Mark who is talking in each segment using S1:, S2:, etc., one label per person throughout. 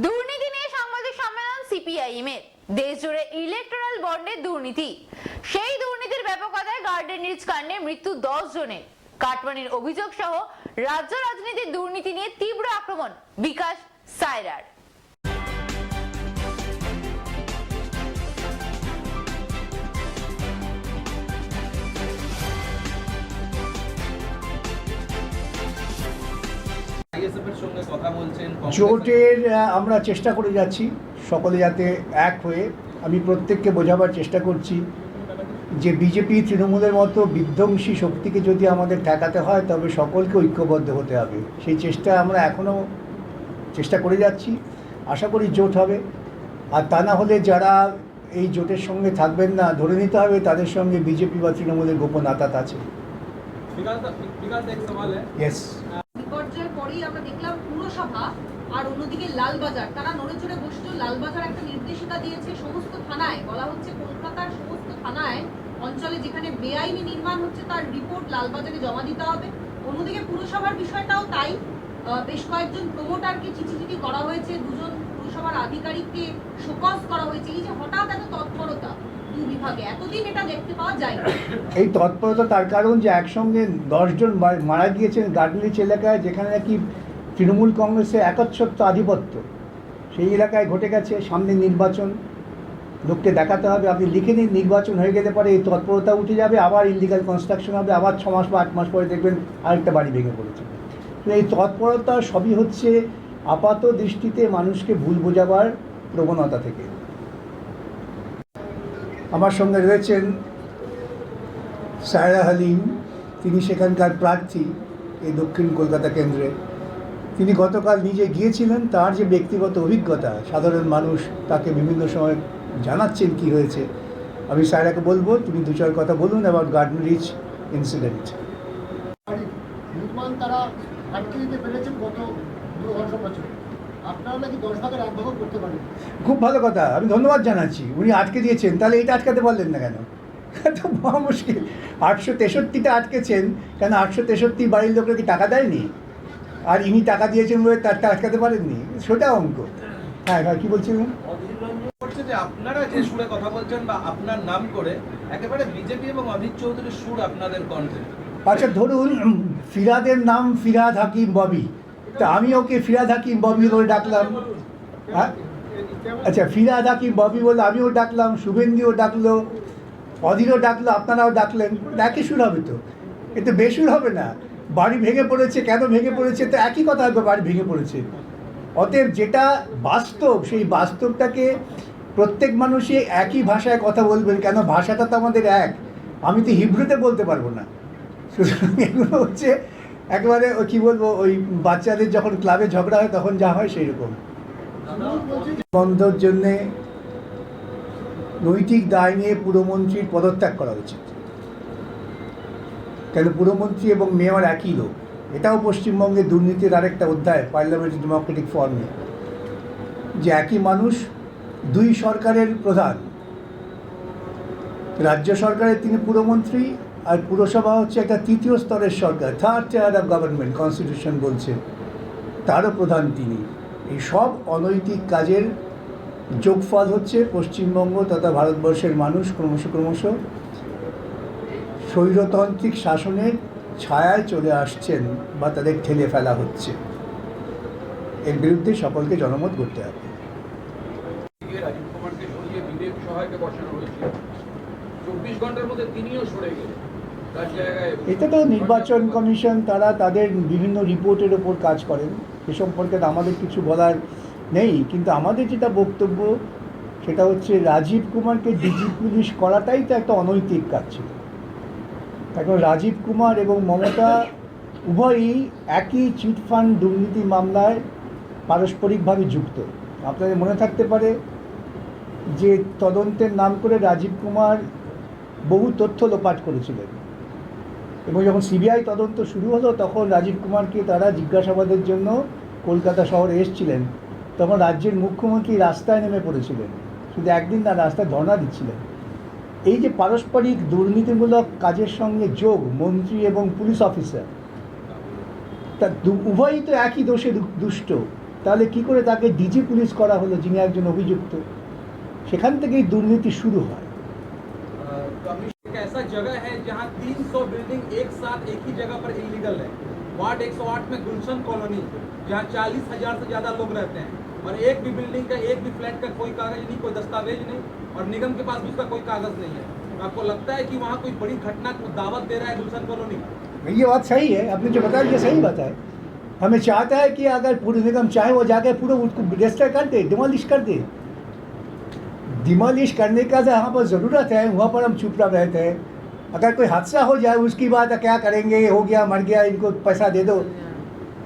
S1: দুর্নীতি নিয়ে সাংবাদিক সম্মেলন সিপিআইএম এর। দেশ জুড়ে ইলেকট্রাল বন্ডের দুর্নীতি, সেই দুর্নীতির ব্যাপকতায় গার্ডেন রিচ কাণ্ডে মৃত্যু 10 জনের, কাটমানির অভিযোগ সহ রাজ্য রাজনীতির দুর্নীতি নিয়ে তীব্র আক্রমণ বিকাশ সায়রার।
S2: জোটের আমরা চেষ্টা করে যাচ্ছি সকলে যাতে এক হয়ে। আমি প্রত্যেককে বোঝাবার চেষ্টা করছি যে বিজেপি তৃণমূলের মতো বিধ্বংসী শক্তিকে যদি আমাদের ঠেকাতে হয় তবে সকলকে ঐক্যবদ্ধ হতে হবে। সেই চেষ্টা আমরা এখনও চেষ্টা করে যাচ্ছি। আশা করি জোট হবে, আর তা না হলে যারা এই জোটের সঙ্গে থাকবেন না ধরে নিতে হবে তাদের সঙ্গে বিজেপি বা তৃণমূলের গোপন আতাত আছে।
S3: বিপর্যয়ের পরেই আমরা দেখলাম পুরসভা আর অন্যদিকে লালবাজার, তারা নড়েচড়ে বসলো। লালবাজার একটা নির্দেশিকা দিয়েছে সমস্ত থানায়, বলা হচ্ছে কলকাতার সমস্ত থানায় অঞ্চলে যেখানে বেআইনি নির্মাণ হচ্ছে তার রিপোর্ট লালবাজারে জমা দিতে হবে। অন্যদিকে পুরসভার বিষয়টাও তাই, বেশ কয়েকজন প্রমোটারকে চিঠি করা হয়েছে, দুজন পুরসভার আধিকারিককে শোকজ করা হয়েছে। এই যে হঠাৎ এত তৎপরতা দুই বিভাগে, এতদিন এটা দেখতে পাওয়া যায় না।
S2: এই তৎপরতা তার কারণ যে একসঙ্গে 10 জন মারা গিয়েছেন গার্ডেন রিচ এলাকায়, যেখানে নাকি তৃণমূল কংগ্রেসের একচ্ছত্র আধিপত্য সেই এলাকায় ঘটে গেছে। সামনে নির্বাচন, লোককে দেখাতে হবে। আপনি লিখে নিন, নির্বাচন হয়ে গেলে পরে এই তৎপরতা উঠে যাবে, আবার ইলিগাল কনস্ট্রাকশন হবে, আবার 6 মাস বা 8 মাস পরে দেখবেন আরেকটা বাড়ি ভেঙে পড়েছে। তো এই তৎপরতা সবই হচ্ছে আপাত দৃষ্টিতে মানুষকে ভুল বোঝাবার প্রবণতা থেকে। আমার সঙ্গে রয়েছেন সায়রা হালিম, তিনি সেখানকার প্রার্থী এই দক্ষিণ কলকাতা কেন্দ্রে। তিনি গতকাল নিজে গিয়েছিলেন, তার যে ব্যক্তিগত অভিজ্ঞতা, সাধারণ মানুষ তাকে বিভিন্ন সময় জানাচ্ছেন কি হয়েছে। আমি সায়রাকে বলবো তুমি 2-4 কথা বলুন অ্যাবাউট গার্ডেন রিচ ইনসিডেন্ট।
S4: নির্মাণ তারা আটকে দিতে পেরেছেন গত 2 বছর, আপনারা নাকি 10 ভাগের 1 ভাগও করতে পারেন।
S2: খুব ভালো কথা, আমি ধন্যবাদ জানাচ্ছি। উনি আটকে দিয়েছেন, তাহলে এটা আটকাতে পারলেন না কেন? তো মহা মুশকিল। 863টা আটকেছেন কেন? 863 বাড়ির লোকরা কি টাকা দেয়নি? আর ইনি টাকা দিয়েছেন বলে তারটা আটকাতে পারেননি? সেটা অঙ্ক। হ্যাঁ কি বলছিলেন?
S5: যে আপনারা যে সুরে কথা বলছেন বা আপনার নাম করে একেবারে বিজেপি এবং অধীর চৌধুরীর সুর আপনাদের কণ্ঠে।
S2: আচ্ছা ধরুন ফিরাদের নাম ফিরাদ হাকিম ববি, তা আমি ওকে ফিরাদ হাকিম ববি বলে ডাকলাম। হ্যাঁ আচ্ছা, ফিরাদ হাকিম ববি বলে আমিও ডাকলাম, শুভেন্দুও ডাকলো, অধীরও ডাকলো, আপনারাও ডাকলেন, একই সুর হবে তো? এতে বেসুর হবে না। বাড়ি ভেঙে পড়েছে, কেন ভেঙে পড়েছে তো একই কথা হবে, বাড়ি ভেঙে পড়েছে। অতএব যেটা বাস্তব সেই বাস্তবটাকে প্রত্যেক মানুষই একই ভাষায় কথা বলবেন। কেন? ভাষাটা তো আমাদের এক। আমি তো হিব্রুতে বলতে পারবো না। সুতরাং এগুলো হচ্ছে একেবারে কী বলবো, ওই বাচ্চাদের যখন ক্লাবে ঝগড়া হয় তখন যা হয় সেই রকম। বন্ধর জন্যে নৈতিক দায় নিয়ে পুরমন্ত্রীর পদত্যাগ করা উচিত। কেন? পুরমন্ত্রী এবং মেয়র একই লোক। এটাও পশ্চিমবঙ্গের দুর্নীতির আরেকটা অধ্যায় পার্লামেন্টারি ডেমোক্রেটিক ফর্মে, যে একই মানুষ 2 সরকারের প্রধান। রাজ্য সরকারের তিনি পুরমন্ত্রী, আর পুরসভা হচ্ছে একটা 3য় স্তরের সরকার, 3rd tier of government, constitution বলছে, তারও প্রধান তিনি। এই সব অনৈতিক কাজের যোগফল হচ্ছে পশ্চিমবঙ্গ তথা ভারতবর্ষের মানুষ ক্রমশ স্বৈরতান্ত্রিক শাসনের ছায়ায় চলে আসছেন বা তাদের ঠেলে ফেলা হচ্ছে। এর বিরুদ্ধে সকলকে জনমত করতে হবে।
S5: রাজীব কুমারকে সরিয়ে বিবেক সহায়কে বসানো হয়েছে, 24 ঘন্টার মধ্যে তিনিও সরে গেলেন।
S2: এটা তো নির্বাচন কমিশন, তারা তাদের বিভিন্ন রিপোর্টের ওপর কাজ করেন, সে সম্পর্কে আমাদের কিছু বলার নেই। কিন্তু আমাদের যেটা বক্তব্য সেটা হচ্ছে রাজীব কুমারকে ডিজি পুলিশ করাটাই তো একটা অনৈতিক কাজ ছিল। এখন রাজীব কুমার এবং মমতা উভয়ই একই চিটফান্ড দুর্নীতি মামলায় পারস্পরিকভাবে যুক্ত। আপনাদের মনে থাকতে পারে যে তদন্তের নাম করে রাজীব কুমার বহু তথ্য লোপাট করেছিলেন, এবং যখন সিবিআই তদন্ত শুরু হলো তখন রাজীব কুমারকে তারা জিজ্ঞাসাবাদের জন্য কলকাতা শহরে এসেছিলেন। তখন রাজ্যের মুখ্যমন্ত্রী রাস্তায় নেমে পড়েছিলেন, শুধু একদিন না, রাস্তায় ধর্ণা দিচ্ছিলেন। এই যে পারস্পরিক দুর্নীতিমূলক কাজের সঙ্গে যোগ মন্ত্রী এবং পুলিশ অফিসার, তা উভয়ই তো একই দোষে দুষ্ট। তাহলে কি করে তাকে ডিজি পুলিশ করা হলো, যিনি একজন অভিযুক্ত? সেখান থেকেই দুর্নীতি শুরু হয়।
S5: एक ऐसा जगह है जहां 300 बिल्डिंग एक साथ एक ही जगह पर इलीगल है। वार्ड 108 में गुलशन कॉलोनी, जहां 40,000 से ज्यादा लोग रहते हैं और एक भी बिल्डिंग का, एक भी फ्लैट का कोई कागज नहीं, कोई दस्तावेज नहीं और निगम के पास भी उसका कोई कागज नहीं है। तो आपको लगता है कि वहां कोई बड़ी घटना को दावत दे रहा है गुलशन कॉलोनी?
S2: ये बात सही है, आपने जो बताया ये सही बात है। हमें चाहता है कि अगर पूरे निगम चाहे वो जाके पूरा उसको डिस्ट्रॉय कर दे, डिमोलिश कर दे। डिमोलिश करने का जहाँ पर ज़रूरत है वहाँ पर हम चुपचाप रहते हैं। अगर कोई हादसा हो जाए उसकी बात क्या करेंगे, हो गया मर गया, इनको पैसा दे दो।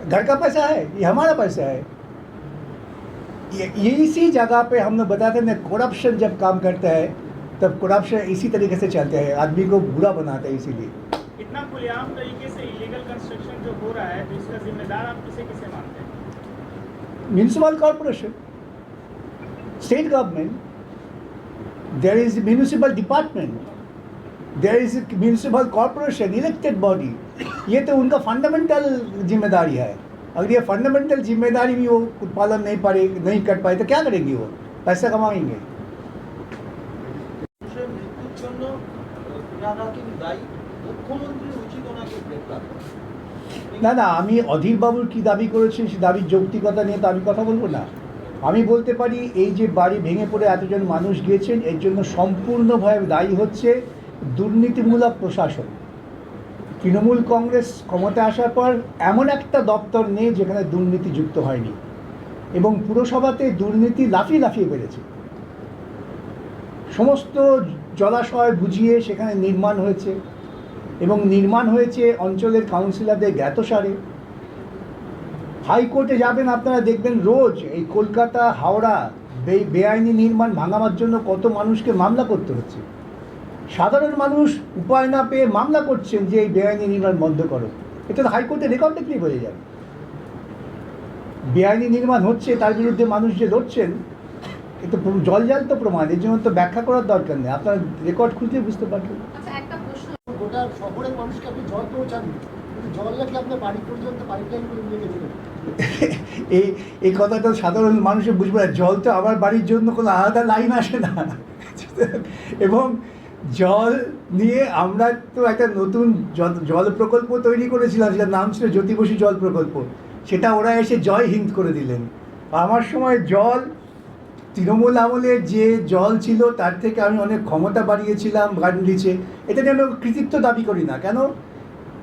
S2: घर का पैसा है, ये हमारा पैसा है। ये इसी जगह पे हम लोग बताते हैं, करप्शन जब काम करता है तब करप्शन इसी तरीके से चलता है, आदमी को बुरा बनाता है। इसीलिए
S6: इतना खुलेआम तरीके से इलीगल कंस्ट्रक्शन जो हो रहा है, तो इसका जिम्मेदार आप किसे मानते हैं?
S2: Municipal corporation, state government, there is municipal department, there is municipal corporation, elected body. ये तो उनका फंडामेंटल जिम्मेदारी है। अगर ये फंडामेंटल जिम्मेदारी भी वो पालन नहीं कर पाए तो क्या करेंगे? वो पैसा कमाएंगे।
S5: মানুষের মৃত্যুর জন্য ওনারা কি দায়ী? মুখ্যমন্ত্রীর উচিত ওনাকে গ্রেফতার করা।
S2: না না, আমি অধীর বাবুর কী দাবি করেছেন সে দাবির যৌক্তিকতা নিয়ে তো আমি কথা বলবো না। আমি বলতে পারি এই যে বাড়ি ভেঙে পড়ে এতজন মানুষ গিয়েছেন, এর জন্য সম্পূর্ণভাবে দায়ী হচ্ছে দুর্নীতিমূলক প্রশাসন। তৃণমূল কংগ্রেস ক্ষমতা আসার পর এমন একটা দপ্তর নেই যেখানে দুর্নীতি যুক্ত হয়নি, এবং পুরসভাতে দুর্নীতি লাফিয়ে লাফিয়ে বেড়েছে। সমস্ত জলাশয় বুঝিয়ে সেখানে নির্মাণ হয়েছে, এবং নির্মাণ হয়েছে অঞ্চলের কাউন্সিলরদের জ্ঞাতসারে। হাইকোর্টে যাবেন আপনারা দেখবেন রোজ এই কলকাতা হাওড়া বেআইনি নির্মাণ ভাঙাবার জন্য কত মানুষকে মামলা করতে হচ্ছে। সাধারণ মানুষ উপায় না পেয়ে মামলা করছেন যে এই বেআইনি নির্মাণ বন্ধ করো। এটা তো হাইকোর্টে রেকর্ড দেখলেই বোঝা যাবে। বেআইনি নির্মাণ হচ্ছে, তার বিরুদ্ধে মানুষ যে লড়ছেন, এ তো জলজাল তো প্রমাণ। এর জন্য তো ব্যাখ্যা করার দরকার নেই, আপনার রেকর্ড খুঁজলে বুঝতে পারবেন।
S3: আচ্ছা, একটা প্রশ্ন,
S4: গোটা শহরের মানুষকে আপনি জল পৌঁছান, কিন্তু জল লাগলে আপনার বাড়ি পর্যন্ত পাইপ লাইন করে নিয়ে গেছিলেন।
S2: এই কথাটা সাধারণ মানুষের বুঝবে না। জল তো আমার বাড়ির জন্য কোনো আলাদা লাইন আসে না, এবং জল নিয়ে আমরা তো একটা নতুন জল প্রকল্প তৈরি করেছিলাম, যেটার নাম ছিল জ্যোতি বসু জল প্রকল্প। সেটা ওরা এসে জয় হিন্দ করে দিলেন। আমার সময় জল, তৃণমূল আমলের যে জল ছিল তার থেকে আমি অনেক ক্ষমতা বাড়িয়েছিলাম গার্ডেন রিচে। এটা নিয়ে আমি কৃতিত্ব দাবি করি না। কেন?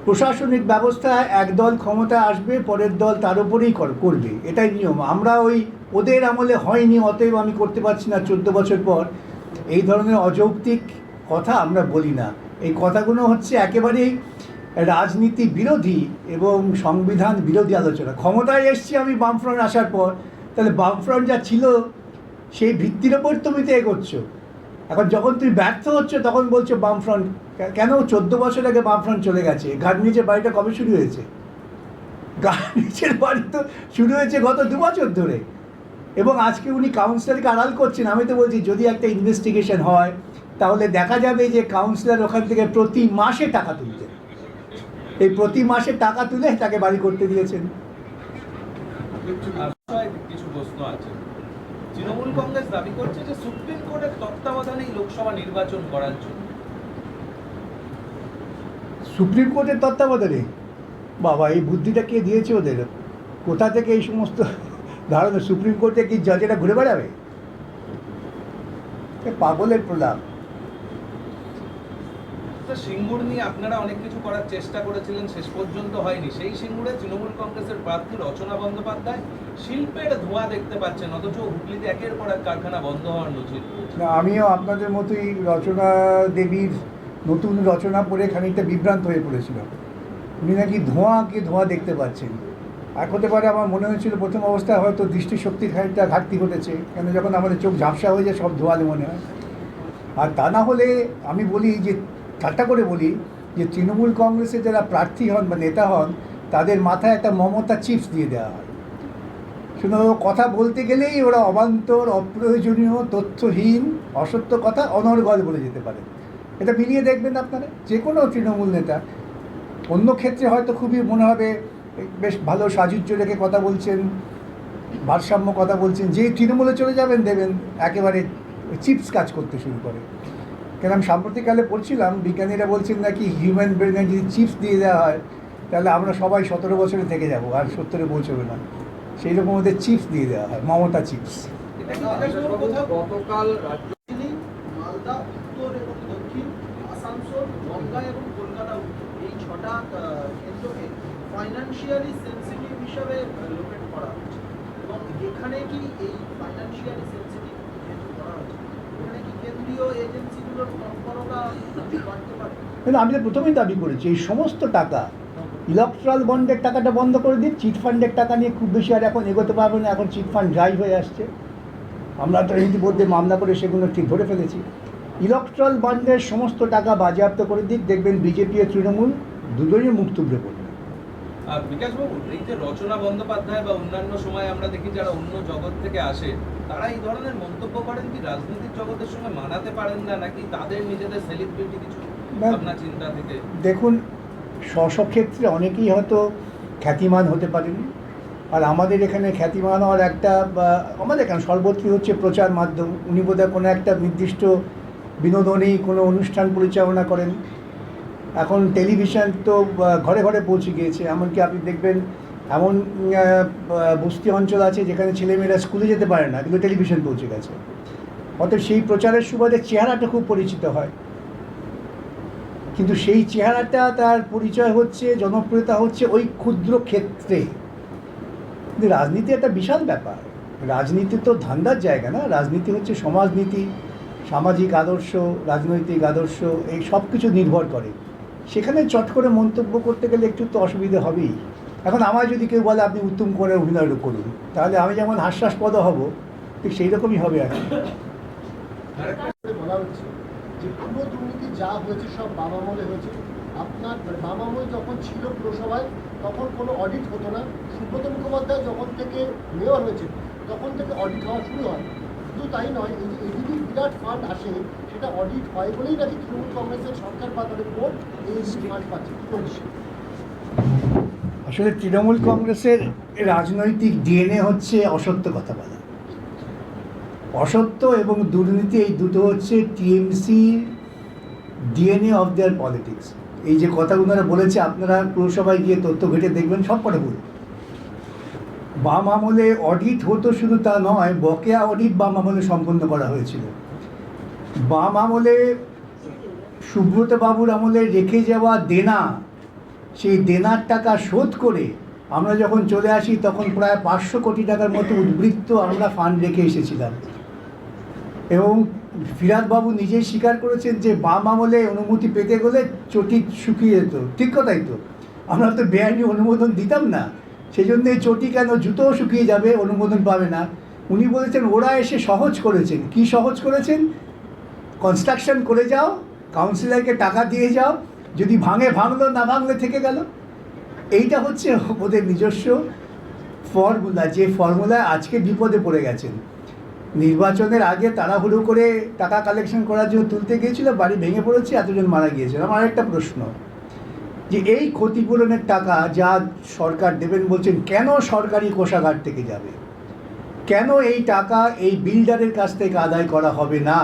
S2: প্রশাসনিক ব্যবস্থা একদল ক্ষমতা আসবে, পরের দল তার উপরেই করবে, এটাই নিয়ম। আমরা ওদের আমলে হয়নি, অতএব আমি করতে পারছি না 14 বছর পর। এই ধরনের অযৌক্তিক কথা আমরা বলি না। এই কথাগুলো হচ্ছে একেবারেই রাজনীতি বিরোধী এবং সংবিধান বিরোধী আলোচনা। ক্ষমতায় এসছি আমি বামফ্রন্ট আসার পর, তাহলে বামফ্রন্ট যা ছিল সেই ভিত্তির ওপর তুমি তো এগোচ্ছ। এখন যখন তুমি ব্যর্থ হচ্ছ তখন বলছো বামফ্রন্ট। কেন? 14 বছর আগে বামফ্রন্ট চলে গেছে। গার্ডেনিচের বাড়িটা কবে শুরু হয়েছে? গার্ডেনিচের বাড়ি তো শুরু হয়েছে গত 2 বছর ধরে, এবং আজকে উনি কাউন্সিলরকে আড়াল করছেন। আমি তো বলছি যদি একটা ইনভেস্টিগেশন হয় তাহলে দেখা যাবে যে কাউন্সিলর ওখান থেকে প্রতি মাসে টাকা তুলতেন। এই প্রতি মাসে টাকা তুলে তাকে বাড়ি করতে দিয়েছেন।
S5: কিছু প্রশ্ন আছে। তৃণমূল কংগ্রেস দাবি করছে যে সুপ্রিম কোর্টের তত্ত্বাবধানেই লোকসভা নির্বাচন করার জন্য।
S2: সুপ্রিম কোর্টের তত্ত্বাবধানে? বাবা, এই বুদ্ধিটা কে দিয়েছে ওদের? কোথা থেকে এই সমস্ত ধারণা? সুপ্রিম কোর্টে কি জজেরা ঘুরে বেড়াবে? পাগলের প্রলাপ।
S5: সিঙ্গুর নিয়ে আপনারা অনেক কিছু করার চেষ্টা করেছিলেন, শেষ পর্যন্ত হয়নি। সেই সিঙ্গুরে তৃণমূল কংগ্রেসের প্রার্থী রচনা বন্দ্যোপাধ্যায় শিল্পের ধোঁয়া দেখতে পাচ্ছেন, অথচ হুগলিতে একের পর এক কারখানা বন্ধ হওয়ার নজির।
S2: আমিও আপনাদের মতোই রচনা দেবীর নতুন রচনা পড়ে খানিকটা বিভ্রান্ত হয়ে পড়েছিলাম। উনি নাকি ধোঁয়া দেখতে পাচ্ছেন। এক হতে পারে, আমার মনে হয়েছিল প্রথম অবস্থায় হয়তো দৃষ্টিশক্তির খানিকটা ঘাটতি ঘটেছে, কেন যখন আমাদের চোখ ঝাপসা হয়ে যায় সব ধোঁয়ালে মনে হয়। আর তা না হলে আমি বলি যে, ঠাট্টা করে বলি যে তৃণমূল কংগ্রেসের যারা প্রার্থী হন বা নেতা হন তাদের মাথায় একটা মমতা চিপস দিয়ে দেওয়া হয়। শুধু কথা বলতে গেলেই ওরা অবান্তর, অপ্রয়োজনীয়, তথ্যহীন, অসত্য কথা অনর্গল বলে যেতে পারে। এটা মিলিয়ে দেখবেন আপনারা, যে কোনো তৃণমূল নেতা অন্য ক্ষেত্রে হয়তো খুবই মনে হবে বেশ ভালো সাজুজ্য রেখে কথা বলছেন, ভারসাম্য কথা বলছেন, যে তৃণমূলে চলে যাবেন দেবেন একেবারে চিপস কাজ করতে শুরু করে। কেন আমি সাম্প্রতিককালে পড়ছিলাম বিজ্ঞানীরা বলছেন নাকি হিউম্যান ব্রেনে যদি চিপস দিয়ে দেওয়া হয় তাহলে আমরা সবাই 17 বছরে থেকে যাব, আর 70-এ পৌঁছবে না। সেই রকম ওদের চিপস দিয়ে দেওয়া হয়, মমতা চিপস।
S7: গতকাল রাজ্যগুলি মালদা উত্তর এবং দক্ষিণ, আসানসোল, বনগাঁ এবং কলকাতা এই 6টা কেন্দ্রকে ফাইন্যান্সিয়ালি সেন্সিটিভ হিসাবে লোকেট করা হচ্ছে। এবং এখানে কি এই ফাইন্যান্সিয়ালি সেন্সিটিভ যেহেতু করা হচ্ছে, এখানে কি কেন্দ্রীয় এজেন্সিগুলোর তৎপরতা বাড়তে পারে?
S2: কিন্তু আমি তো প্রথমেই দাবি করেছি এই সমস্ত টাকা ইলেকট্রাল বন্ডের টাকাটা বন্ধ করে দিন। চিট ফান্ডের টাকা নিয়ে খুব বেশি আর এখন এগোতে পারবে না, এখন চিট ফান্ড ড্রাই হয়ে আসছে। আমরা তো ইতিমধ্যে মামলা করে সেগুলো ঠিক ধরে ফেলেছি। ইলেকট্রাল বন্ডের সমস্ত টাকা বাজেয়াপ্ত করে দিক, দেখবেন বিজেপি ও তৃণমূল দুজনই মুখ তুবড়ে পড়বে।
S8: বিকাশবাবু, এই যে রচনা বন্দ্যোপাধ্যায় বা অন্যান্য সময় আমরা দেখি যারা অন্য জগৎ থেকে আসে তারা এই ধরনের মন্তব্য করেন, কি রাজনৈতিক জগতের সঙ্গে মানাতে পারেন না, নাকি তাদের নিজেদের সেলিব্রিটি কিছু ভাবনা চিন্তা থেকে?
S2: দেখুন, স্বক্ষেত্রে অনেকেই হয়তো খ্যাতিমান হতে পারেন, আর আমাদের এখানে খ্যাতিমান হওয়ার একটা আমাদের এখানে সর্বত্রই হচ্ছে প্রচার মাধ্যম। উনি বোধহয় কোনো একটা নির্দিষ্ট বিনোদনী কোনো অনুষ্ঠান পরিচালনা করেন। এখন টেলিভিশন তো ঘরে ঘরে পৌঁছে গিয়েছে, এমনকি আপনি দেখবেন এমন বস্তি অঞ্চল আছে যেখানে ছেলেমেয়েরা স্কুলে যেতে পারে না, কিন্তু টেলিভিশন পৌঁছে গেছে। অর্থাৎ সেই প্রচারের সুবাদে চেহারাটা খুব পরিচিত হয়, কিন্তু সেই চেহারাটা তার পরিচয় হচ্ছে, জনপ্রিয়তা হচ্ছে ওই ক্ষুদ্র ক্ষেত্রে। কিন্তু রাজনীতি একটা বিশাল ব্যাপার। রাজনীতি তো ধান্দার জায়গা না, রাজনীতি হচ্ছে সমাজনীতি, সামাজিক আদর্শ, রাজনৈতিক আদর্শ, এই সব কিছু নির্ভর করে। সেখানে চট করে মন্তব্য করতে গেলে একটু তো অসুবিধে হবেই। এখন আমায় যদি কেউ বলে আপনি উত্তম করে অভিনয় করুন, তাহলে আমি যেমন হাস্যাস্পদ হব, ঠিক সেই রকমই হবে আর কি।
S4: বলা হচ্ছে যে পুরো দুর্নীতি যা হয়েছে সব বাম আমলে হয়েছে। আপনার বাম আমল যখন ছিল পুরসভায় তখন কোনো অডিট হতো না। সুব্রত মুখোপাধ্যায় যখন থেকে মেয়র হয়েছে তখন থেকে অডিট হওয়া শুরু হয়। শুধু তাই নয়, এই যে এডিবি বিরাট ফান্ড আসে সেটা অডিট হয় বলেই নাকি তৃণমূল কংগ্রেসের সরকার বা তাদের বোর্ড এই এডিবি ফান্ড পাচ্ছে।
S2: আসলে তৃণমূল কংগ্রেসের রাজনৈতিক ডিএনএ হচ্ছে অসত্য কথা বলা। অসত্য এবং দুর্নীতি এই দুটো হচ্ছে TMC DNA of their politics. এই যে কথাগুলো বলেছে আপনারা পুরসভায় গিয়ে তথ্য ঘেটে দেখবেন, সব কটা ভুল। বাম আমলে অডিট হতো শুধু তা নয়, বকেয়া অডিট বাম আমলে সম্পন্ন করা হয়েছিল। বাম আমলে সুব্রত বাবুর আমলে রেখে যাওয়া দেনা, সেই দেনার টাকা শোধ করে আমরা যখন চলে আসি তখন প্রায় 500 কোটি টাকার মতো উদ্বৃত্ত আমরা ফান্ড রেখে এসেছিলাম। এবং ফিরাদবাবু নিজেই স্বীকার করেছেন যে বাম আমলে অনুমতি পেতে গেলে চটি শুকিয়ে যেত। ঠিক কথাই তো, আমরা তো বেআইনি অনুমোদন দিতাম না, সেই জন্য এই চটি কেন, জুতোও শুকিয়ে যাবে, অনুমোদন পাবে না। উনি বলেছেন ওরা এসে সহজ করেছেন। কি সহজ করেছেন? কনস্ট্রাকশন করে যাও, কাউন্সিলরকে টাকা দিয়ে যাও, যদি ভাঙে ভাঙলো, না ভাঙলে থেকে গেল। এইটা হচ্ছে ওদের নিজস্ব ফর্মুলা, যে ফর্মুলায় আজকে বিপদে পড়ে গেছেন। নির্বাচনের আগে তাড়াহুড়ো করে টাকা কালেকশন করার জন্য তুলতে গিয়েছিল, বাড়ি ভেঙে পড়েছে, এতজন মারা গিয়েছিল। আমার একটা প্রশ্ন, যে এই ক্ষতিপূরণের টাকা যা সরকার দেবেন বলছেন, কেন সরকারি কোষাগার থেকে যাবে? কেন এই টাকা এই বিল্ডারের কাছ থেকে আদায় করা হবে না?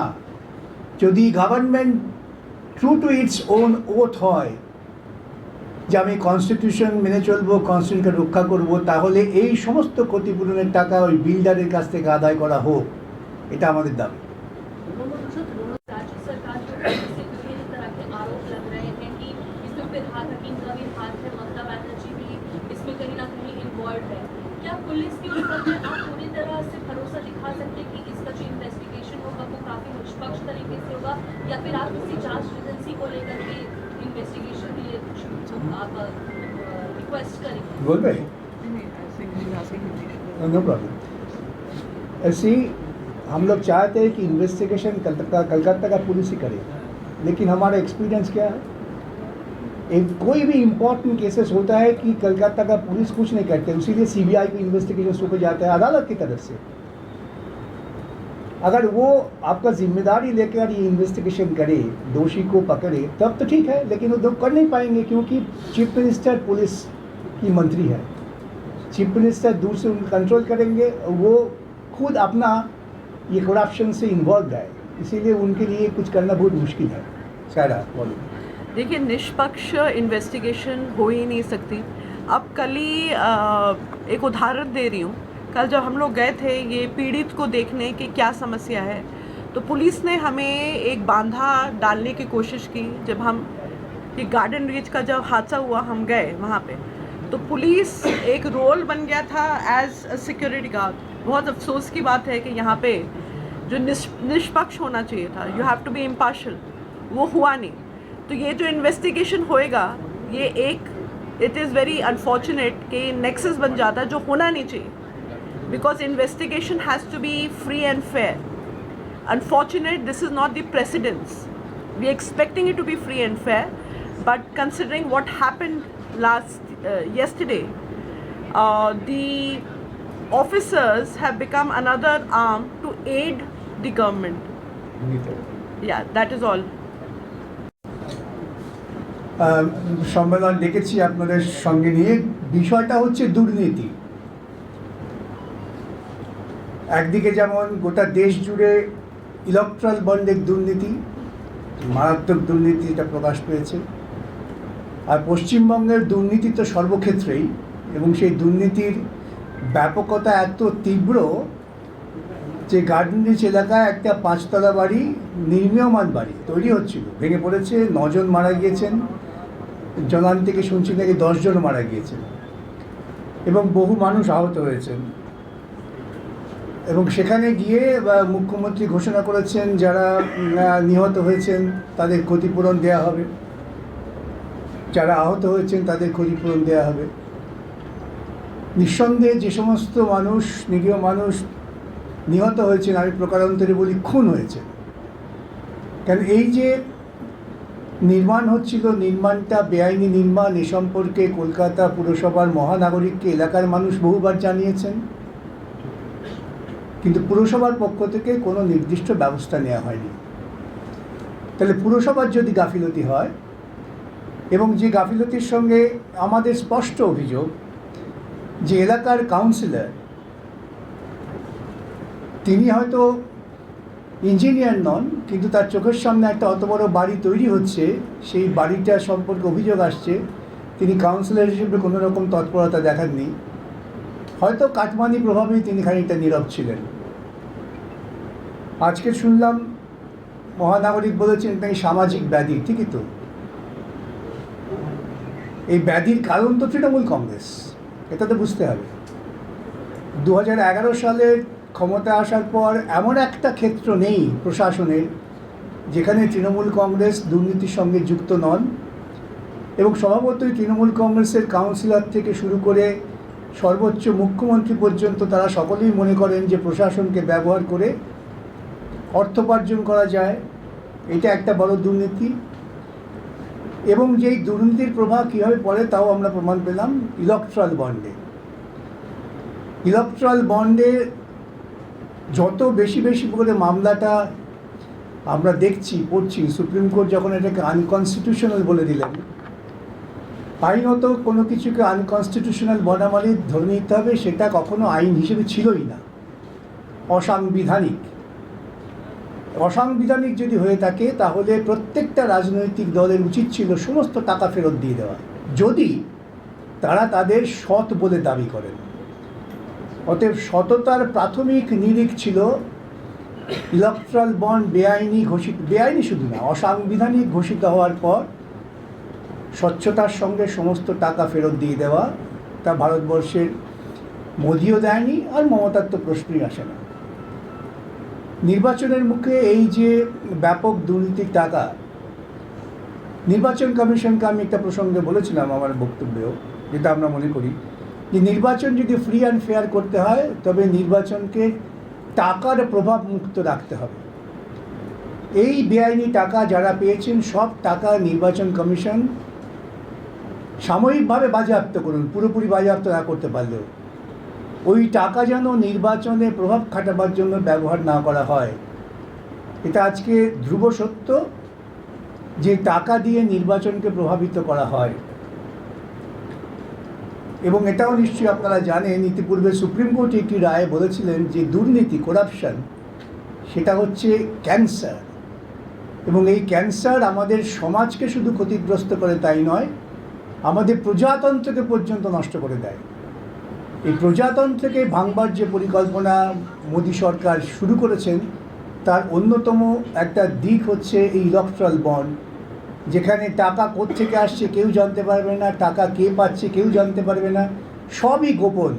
S2: যদি government true to its own oath হয় যে আমি কনস্টিটিউশন মেনে চলবো, কনস্টিটিউশনকে রক্ষা করব, তাহলে এই সমস্ত ক্ষতিপূরণের টাকা ওই বিল্ডারের কাছ থেকে আদায় করা হোক, এটা আমাদের দাবি।
S9: राज्य सरकार जो है इससे विभिन्न तरह के आरोप लग रहे हैं कि इसमें फिरहाद हकीम का भी हाथ है, ममता बनर्जी भी इसमें कहीं ना कहीं इन्वॉल्व है। क्या पुलिस के ऊपर में आप पूरी तरह से भरोसा दिखा सकते हैं कि इसका जो इन्वेस्टिगेशन होगा वो काफी निष्पक्ष तरीके से होगा, या फिर आप किसी जांच एजेंसी को लेकर के इन्वेस्टिगेशन के लिए आप रिक्वेस्ट करेंगे?
S2: बोलबे? No problem. ऐसी हम लोग चाहते हैं कि इन्वेस्टिगेशन कलकत्ता का पुलिस ही करे, लेकिन हमारा एक्सपीरियंस क्या है, एक कोई भी इम्पोर्टेंट केसेस होता है कि कलकत्ता का पुलिस कुछ नहीं करते, इसीलिए सीबीआई को इन्वेस्टिगेशन सौंपा जाता है अदालत की तरफ से। अगर वो आपका जिम्मेदारी लेकर ये इन्वेस्टिगेशन करे, दोषी को पकड़े, तब तो ठीक है, लेकिन वो कर नहीं पाएंगे क्योंकि चीफ मिनिस्टर पुलिस की मंत्री है। चीफ मिनिस्टर दूर से उनको कंट्रोल करेंगे, वो खुद अपना ये करप्शन से इन्वॉल्व है, इसीलिए उनके लिए कुछ करना बहुत मुश्किल है। सारा बोलो।
S10: देखिए, निष्पक्ष इन्वेस्टिगेशन हो ही नहीं सकती। अब कल ही एक उदाहरण दे रही हूँ, कल जब हम लोग गए थे ये पीड़ित को देखने कि क्या समस्या है, तो पुलिस ने हमें एक बांधा डालने की कोशिश की। जब हम ये गार्डन रीच का जब हादसा हुआ हम गए वहाँ पे, तो पुलिस एक रोल बन गया था एज अ सिक्योरिटी गार्ड। बहुत अफसोस की बात है कि यहाँ पे जो निष्पक्ष होना चाहिए था, you have to be impartial, वो हुआ नहीं। तो ये जो इन्वेस्टिगेशन होएगा, ये एक इट इज़ वेरी अनफॉर्चुनेट कि नेक्सस बन जाता है जो होना नहीं चाहिए, because investigation has to be free and fair. Unfortunate, this is not the precedence. We are expecting it to be free and fair, but considering what happened yesterday, the officers have become another arm to aid the government. Yeah, that is all.
S2: সম্মেলন ডেকেছি আপনাদের সঙ্গে নিয়ে, বিষয়টা হচ্ছে দুর্নীতি। একদিকে যেমন গোটা দেশ জুড়ে ইলেকট্রাল বন্ডের দুর্নীতি, মারাত্মক দুর্নীতি এটা প্রকাশ পেয়েছে, আর পশ্চিমবঙ্গের দুর্নীতি তো সর্বক্ষেত্রেই, এবং সেই দুর্নীতির ব্যাপকতা এত তীব্র যে গার্ডেন রিচ এলাকায় একটা 5তলা বাড়ি, নির্মীয়মান বাড়ি তৈরি হচ্ছিল, ভেঙে পড়েছে, 9 জন মারা গিয়েছেন, জনান থেকে শুনছি নাকি 10 জন মারা গিয়েছেন, এবং বহু মানুষ আহত হয়েছেন। এবং সেখানে গিয়ে মুখ্যমন্ত্রী ঘোষণা করেছেন যারা নিহত হয়েছেন তাদের ক্ষতিপূরণ দেওয়া হবে, যারা আহত হয়েছেন তাদের ক্ষতিপূরণ দেওয়া হবে। নিঃসন্দেহে যে সমস্ত মানুষ, নিরীহ মানুষ নিহত হয়েছেন, আমি প্রকারান্তরে বলি খুন হয়েছে। কারণ এই যে নির্মাণ হচ্ছিল, নির্মাণটা বেআইনি নির্মাণ, এ সম্পর্কে কলকাতা পুরসভার মহানাগরিককে এলাকার মানুষ বহুবার জানিয়েছেন, কিন্তু পুরসভার পক্ষ থেকে কোনো নির্দিষ্ট ব্যবস্থা নেওয়া হয়নি। তাহলে পুরসভার যদি গাফিলতি হয়, এবং যে গাফিলতির সঙ্গে আমাদের স্পষ্ট অভিযোগ যে এলাকার কাউন্সিলর, তিনি হয়তো ইঞ্জিনিয়ার নন, কিন্তু তার চোখের সামনে একটা অত বড় বাড়ি তৈরি হচ্ছে, সেই বাড়িটা সম্পর্কে অভিযোগ আসছে, তিনি কাউন্সিলর হিসেবে কোনো রকম তৎপরতা দেখাননি। হয়তো কাটমানি প্রভাবেই তিনি খানিকটা নীরব ছিলেন। আজকে শুনলাম মহানাগরিক বলেছেন তাই সামাজিক ব্যাধি, ঠিকই তো। এই ব্যাধির কারণ তো তৃণমূল কংগ্রেস, এটা তো বুঝতে হবে। 2011 সালে ক্ষমতা আসার পর এমন একটা ক্ষেত্র নেই প্রশাসনের যেখানে তৃণমূল কংগ্রেস দুর্নীতির সঙ্গে যুক্ত নন, এবং স্বভাবতই তৃণমূল কংগ্রেসের কাউন্সিলর থেকে শুরু করে সর্বোচ্চ মুখ্যমন্ত্রী পর্যন্ত তারা সকলেই মনে করেন যে প্রশাসনকে ব্যবহার করে অর্থোপার্জন করা যায়, এটা একটা বড় দুর্নীতি। এবং যেই দুর্নীতির প্রভাব কীভাবে পড়ে তাও আমরা প্রমাণ পেলাম ইলেকট্রাল বন্ডে। ইলেকট্রাল বন্ডে যত বেশি বেশি করে মামলাটা আমরা দেখছি, পড়ছি, সুপ্রিম কোর্ট যখন এটাকে আনকনস্টিটিউশনাল বলে দিলেন, আইনত কোনো কিছুকে আনকনস্টিটিউশনাল বলা মানে ধরে নিতে হবে সেটা কখনো আইন হিসেবে ছিলই না, অসাংবিধানিক। অসাংবিধানিক যদি হয়ে থাকে তাহলে প্রত্যেকটা রাজনৈতিক দলের উচিত ছিল সমস্ত টাকা ফেরত দিয়ে দেওয়া, যদি তারা তাদের সৎ বলে দাবি করেন। অতএব সততার প্রাথমিক নিরিখ ছিল ইলেকট্রাল বন্ড বেআইনি ঘোষিত, বেআইনি শুধু না অসাংবিধানিক ঘোষিত হওয়ার পর স্বচ্ছতার সঙ্গে সমস্ত টাকা ফেরত দিয়ে দেওয়া। তা ভারতবর্ষের মোদিও দেয়নি, আর মমতার তো প্রশ্নই আসে না। নির্বাচনের মুখে এই যে ব্যাপক দুর্নীতির টাকা, নির্বাচন কমিশনকে আমি একটা প্রসঙ্গে বলেছিলাম আমার বক্তব্যেও, যেটা আমরা মনে করি যে নির্বাচন যদি ফ্রি অ্যান্ড ফেয়ার করতে হয় তবে নির্বাচনকে টাকার প্রভাব মুক্ত রাখতে হবে। এই বেআইনি টাকা যারা পেয়েছেন সব টাকা নির্বাচন কমিশন সাময়িকভাবে বাজেয়াপ্ত করুন, পুরোপুরি বাজেয়াপ্ত না করতে পারলেও ওই টাকা যেন নির্বাচনে প্রভাব খাটাবার জন্য ব্যবহার না করা হয়। এটা আজকে ধ্রুব সত্য যে টাকা দিয়ে নির্বাচনকে প্রভাবিত করা হয়। এবং এটাও নিশ্চয়ই আপনারা জানেন ইতিপূর্বে সুপ্রিম কোর্ট একটি রায় বলেছিলেন যে দুর্নীতি করাপশন সেটা হচ্ছে ক্যান্সার, এবং এই ক্যান্সার আমাদের সমাজকে শুধু ক্ষতিগ্রস্ত করে তাই নয়, আমাদের প্রজাতন্ত্রকে পর্যন্ত নষ্ট করে দেয়। এই প্রজাতন্ত্রকে ভাঙবার যে পরিকল্পনা মোদী সরকার শুরু করেছেন তার অন্যতম একটা দিক হচ্ছে এই ইলেকট্রাল বন্ড, যেখানে টাকা কোত্থেকে আসছে কেউ জানতে পারবে না, টাকা কে পাচ্ছে কেউ জানতে পারবে না, সবই গোপন।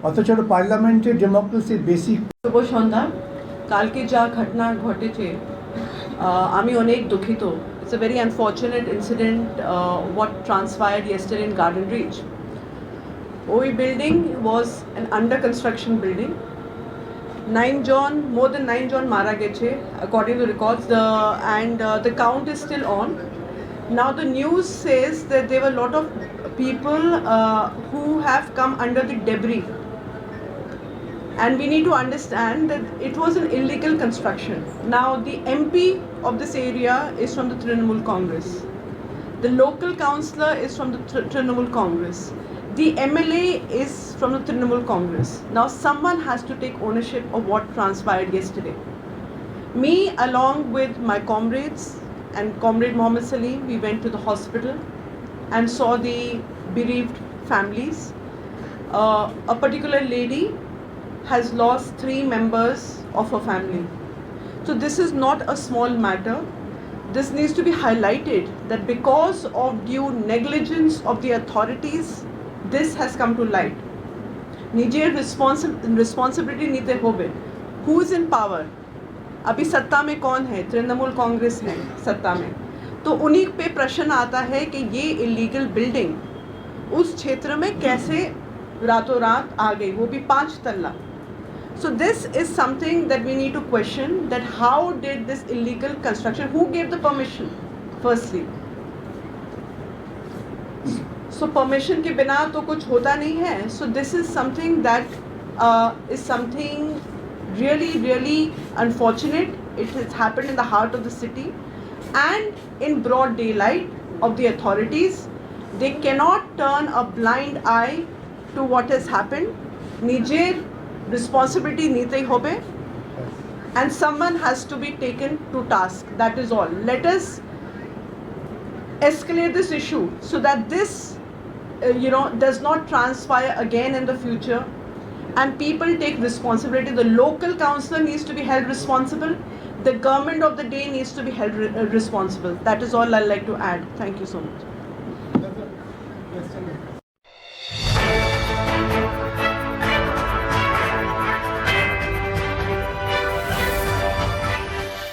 S2: অথচ পার্লামেন্টের ডেমোক্রেসির বেসিক।
S10: শুভ সন্ধ্যা। কালকে যা ঘটনা ঘটেছে আমি অনেক দুঃখিত। It's a very unfortunate incident what transpired yesterday in Garden Reach. ওই building was an under construction building. 9 জন, more than 9 জন মারা গেছে according to records, and the count is still on. Now the news says that there were a lot of people who have come under the debris, and we need to understand that it was an illegal construction. Now the MP of this area is from the Trinamool Congress. The local councillor is from the Trinamool Congress. The MLA is from the Trinamool Congress. Now someone has to take ownership of what transpired yesterday. Me along with my comrades and Comrade Mohammed Salim, we went to the hospital and saw the bereaved families. A particular lady has lost 3 members of her family. So this is not a small matter. This needs to be highlighted that because of due negligence of the authorities, this has come to light. निजे responsibility नीते होवे. Who is in power? अभी सत्ता में कौन है? तृणमूल कांग्रेस है सत्ता में. तो उन्हीं पे प्रश्न आता है कि ये इलीगल बिल्डिंग उस क्षेत्र में कैसे रातों रात आ गई, वो भी 5 तल्ला. So this is something that we need to question, that how did this illegal construction, who gave the permission firstly? So permission के बिना तो कुछ होता नहीं है. So this is something that is something really unfortunate. It has happened in the heart of the city and in broad daylight of the authorities. They cannot turn a blind eye to what has happened. निजे responsibility नीते होबे, and someone has to be taken to task. That is all. Let us escalate this issue so that this does not transpire again in the future, and people take responsibility. The local councillor needs to be held responsible. The government of the day needs to be held responsible. That is all I'd like to add. Thank you so much.